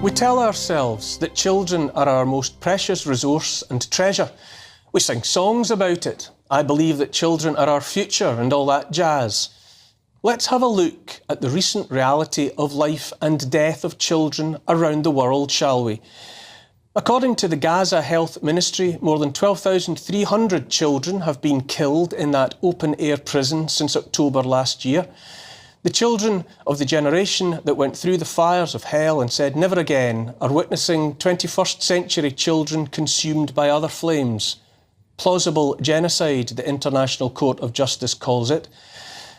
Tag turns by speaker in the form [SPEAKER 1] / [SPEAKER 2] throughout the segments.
[SPEAKER 1] We tell ourselves that children are our most precious resource and treasure. We sing songs about it. I believe that children are our future and all that jazz. Let's have a look at the recent reality of life and death of children around the world, shall we? According to the Gaza Health Ministry, more than 12,300 children have been killed in that open-air prison since October last year. The children of the generation that went through the fires of hell and said never again are witnessing 21st century children consumed by other flames. Plausible genocide, the International Court of Justice calls it.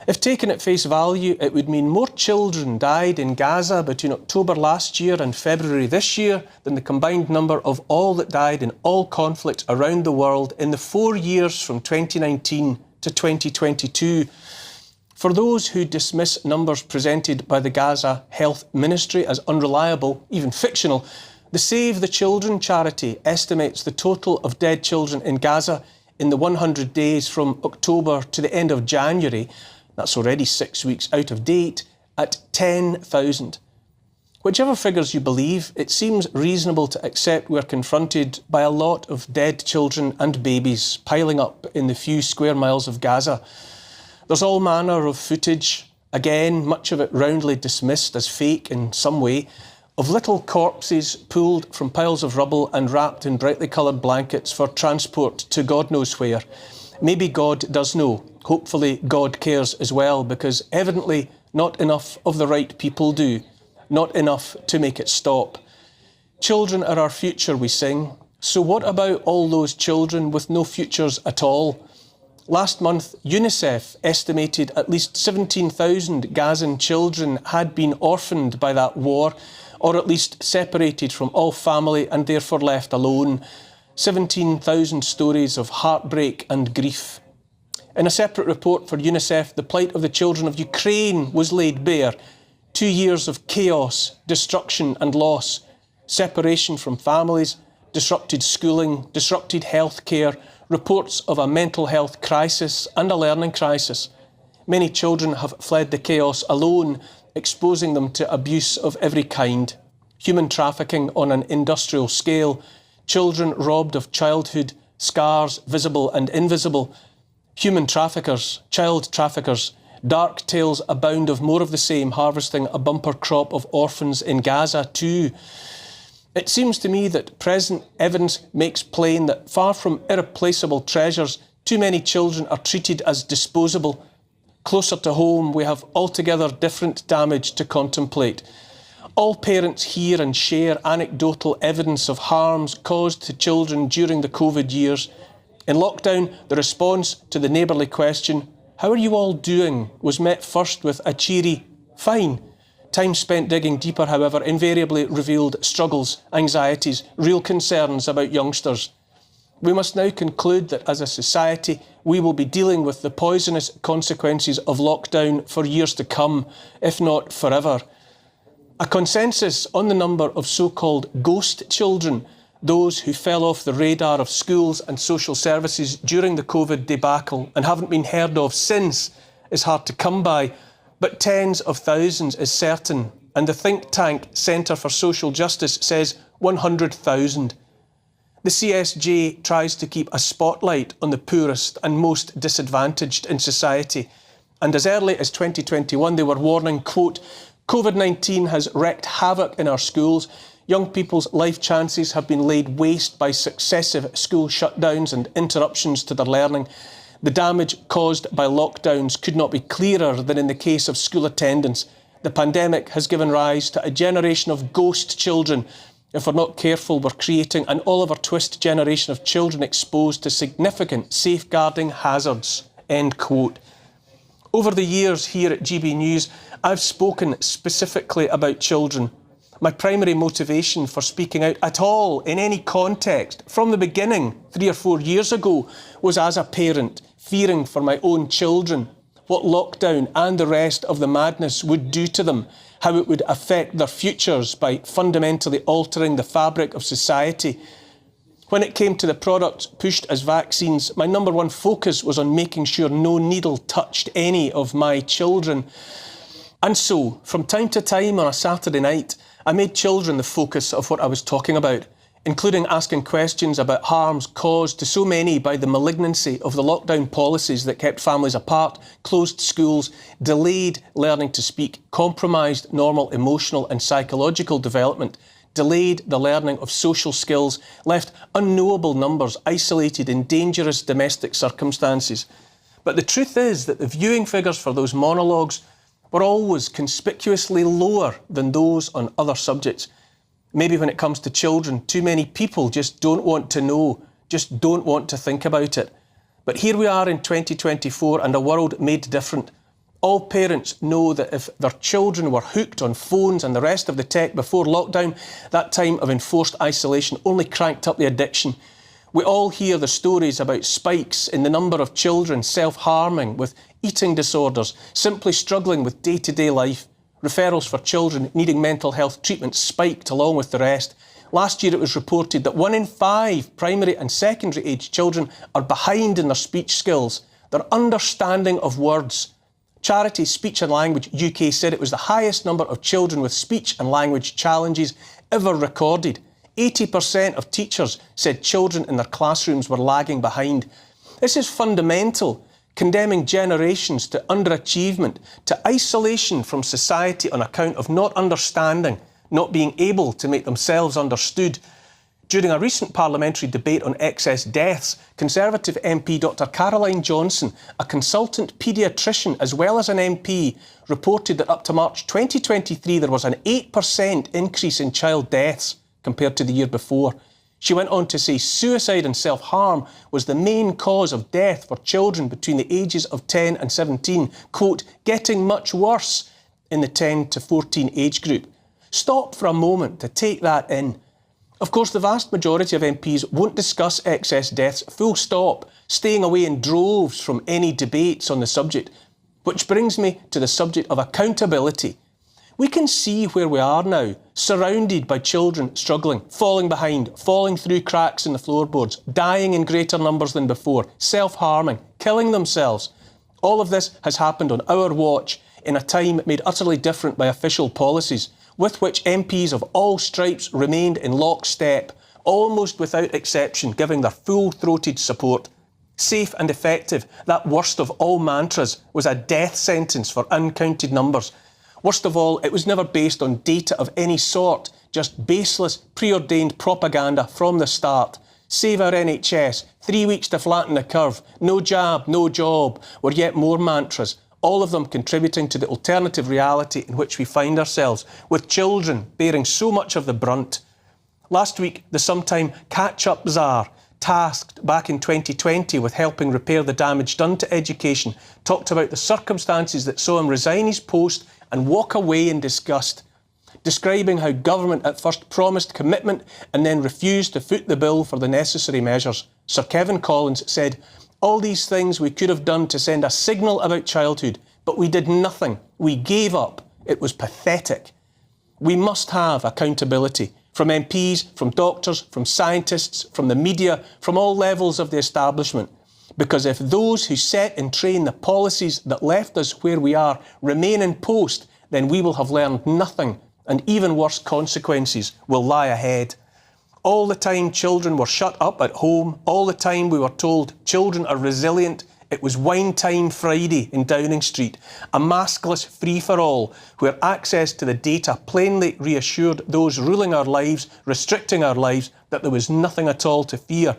[SPEAKER 1] If taken at face value, it would mean more children died in Gaza between October last year and February this year than the combined number of all that died in all conflicts around the world in the 4 years from 2019 to 2022. For those who dismiss numbers presented by the Gaza Health Ministry as unreliable, even fictional, the Save the Children charity estimates the total of dead children in Gaza in the 100 days from October to the end of January, that's already 6 weeks out of date, at 10,000. Whichever figures you believe, it seems reasonable to accept we're confronted by a lot of dead children and babies piling up in the few square miles of Gaza. There's all manner of footage, again, much of it roundly dismissed as fake in some way, of little corpses pulled from piles of rubble and wrapped in brightly coloured blankets for transport to God knows where. Maybe God does know. Hopefully God cares as well, because evidently not enough of the right people do. Not enough to make it stop. Children are our future, we sing. So what about all those children with no futures at all? Last month, UNICEF estimated at least 17,000 Gazan children had been orphaned by that war, or at least separated from all family and therefore left alone. 17,000 stories of heartbreak and grief. In a separate report for UNICEF, the plight of the children of Ukraine was laid bare. 2 years of chaos, destruction and loss, separation from families, disrupted schooling, disrupted healthcare, reports of a mental health crisis and a learning crisis. Many children have fled the chaos alone, exposing them to abuse of every kind. Human trafficking on an industrial scale, children robbed of childhood, scars visible and invisible. Human traffickers, child traffickers, dark tales abound of more of the same, harvesting a bumper crop of orphans in Gaza too. It seems to me that present evidence makes plain that far from irreplaceable treasures, too many children are treated as disposable. Closer to home, we have altogether different damage to contemplate. All parents hear and share anecdotal evidence of harms caused to children during the COVID years. In lockdown, the response to the neighbourly question, "How are you all doing?" was met first with a cheery, "Fine." Time spent digging deeper, however, invariably revealed struggles, anxieties, real concerns about youngsters. We must now conclude that as a society, we will be dealing with the poisonous consequences of lockdown for years to come, if not forever. A consensus on the number of so-called ghost children, those who fell off the radar of schools and social services during the COVID debacle and haven't been heard of since, is hard to come by. But tens of thousands is certain, and the think tank Centre for Social Justice says 100,000. The CSJ tries to keep a spotlight on the poorest and most disadvantaged in society, and as early as 2021 they were warning, quote, "COVID-19 has wreaked havoc in our schools. Young people's life chances have been laid waste by successive school shutdowns and interruptions to their learning. The damage caused by lockdowns could not be clearer than in the case of school attendance. The pandemic has given rise to a generation of ghost children. If we're not careful, we're creating an Oliver Twist generation of children exposed to significant safeguarding hazards." End quote. Over the years here at GB News, I've spoken specifically about children. My primary motivation for speaking out at all in any context from the beginning 3 or 4 years ago was as a parent, fearing for my own children, what lockdown and the rest of the madness would do to them, how it would affect their futures by fundamentally altering the fabric of society. When it came to the products pushed as vaccines, my number one focus was on making sure no needle touched any of my children. And so, from time to time on a Saturday night, I made children the focus of what I was talking about, including asking questions about harms caused to so many by the malignancy of the lockdown policies that kept families apart, closed schools, delayed learning to speak, compromised normal emotional and psychological development, delayed the learning of social skills, left unknowable numbers isolated in dangerous domestic circumstances. But the truth is that the viewing figures for those monologues were always conspicuously lower than those on other subjects. Maybe when it comes to children, too many people just don't want to know, just don't want to think about it. But here we are in 2024 and a world made different. All parents know that if their children were hooked on phones and the rest of the tech before lockdown, that time of enforced isolation only cranked up the addiction. We all hear the stories about spikes in the number of children self-harming with eating disorders, simply struggling with day-to-day life. Referrals for children needing mental health treatment spiked along with the rest. Last year it was reported that 1 in 5 primary and secondary age children are behind in their speech skills, their understanding of words. Charity Speech and Language UK said it was the highest number of children with speech and language challenges ever recorded. 80% of teachers said children in their classrooms were lagging behind. This is fundamental, condemning generations to underachievement, to isolation from society on account of not understanding, not being able to make themselves understood. During a recent parliamentary debate on excess deaths, Conservative MP Dr Caroline Johnson, a consultant paediatrician as well as an MP, reported that up to March 2023 there was an 8% increase in child deaths compared to the year before. She went on to say suicide and self-harm was the main cause of death for children between the ages of 10 and 17, quote, getting much worse in the 10 to 14 age group. Stop for a moment to take that in. Of course, the vast majority of MPs won't discuss excess deaths, full stop, staying away in droves from any debates on the subject. Which brings me to the subject of accountability. We can see where we are now, surrounded by children struggling, falling behind, falling through cracks in the floorboards, dying in greater numbers than before, self-harming, killing themselves. All of this has happened on our watch in a time made utterly different by official policies, with which MPs of all stripes remained in lockstep, almost without exception, giving their full-throated support. Safe and effective, that worst of all mantras, was a death sentence for uncounted numbers. Worst of all, it was never based on data of any sort, just baseless, preordained propaganda from the start. Save our NHS, 3 weeks to flatten the curve, no jab, no job, were yet more mantras, all of them contributing to the alternative reality in which we find ourselves, with children bearing so much of the brunt. Last week, the sometime catch-up czar, tasked back in 2020 with helping repair the damage done to education, talked about the circumstances that saw him resign his post and walk away in disgust, describing how government at first promised commitment and then refused to foot the bill for the necessary measures. Sir Kevin Collins said, "All these things we could have done to send a signal about childhood, but we did nothing. We gave up. It was pathetic." We must have accountability from MPs, from doctors, from scientists, from the media, from all levels of the establishment. Because if those who set and train the policies that left us where we are remain in post, then we will have learned nothing, and even worse consequences will lie ahead. All the time children were shut up at home, all the time we were told children are resilient, it was Wine Time Friday in Downing Street, a maskless free-for-all where access to the data plainly reassured those ruling our lives, restricting our lives, that there was nothing at all to fear.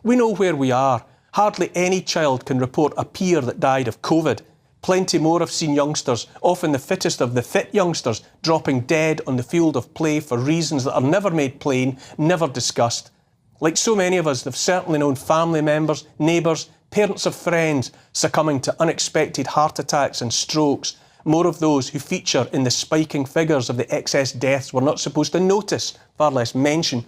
[SPEAKER 1] We know where we are. Hardly any child can report a peer that died of COVID. Plenty more have seen youngsters, often the fittest of the fit youngsters, dropping dead on the field of play for reasons that are never made plain, never discussed. Like so many of us, they've certainly known family members, neighbours, parents of friends succumbing to unexpected heart attacks and strokes. More of those who feature in the spiking figures of the excess deaths we're not supposed to notice, far less mention.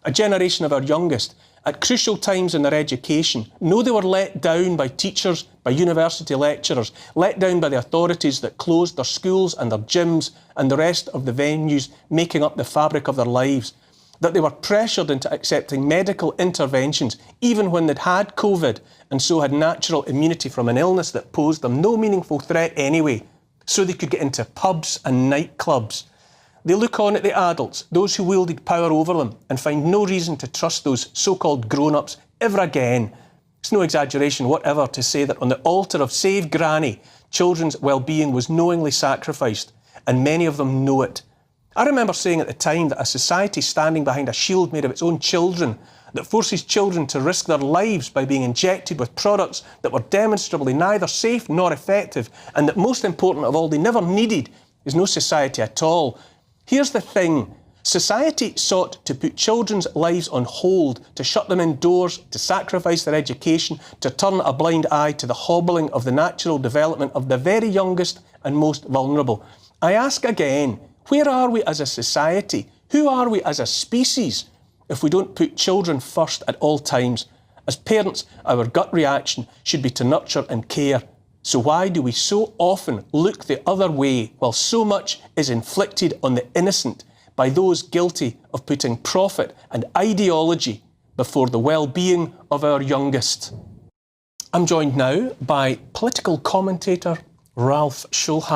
[SPEAKER 1] A generation of our youngest, at crucial times in their education, know they were let down by teachers, by university lecturers, let down by the authorities that closed their schools and their gyms and the rest of the venues making up the fabric of their lives. That they were pressured into accepting medical interventions even when they'd had COVID and so had natural immunity from an illness that posed them no meaningful threat anyway, so they could get into pubs and nightclubs. They look on at the adults, those who wielded power over them, and find no reason to trust those so-called grown-ups ever again. It's no exaggeration whatever to say that on the altar of Save Granny, children's well-being was knowingly sacrificed, and many of them know it. I remember saying at the time that a society standing behind a shield made of its own children, that forces children to risk their lives by being injected with products that were demonstrably neither safe nor effective, and that most important of all, they never needed, is no society at all. Here's the thing. Society sought to put children's lives on hold, to shut them indoors, to sacrifice their education, to turn a blind eye to the hobbling of the natural development of the very youngest and most vulnerable. I ask again, where are we as a society? Who are we as a species if we don't put children first at all times? As parents, our gut reaction should be to nurture and care. So why do we so often look the other way while so much is inflicted on the innocent by those guilty of putting profit and ideology before the well-being of our youngest? I'm joined now by political commentator Ralph Schulham.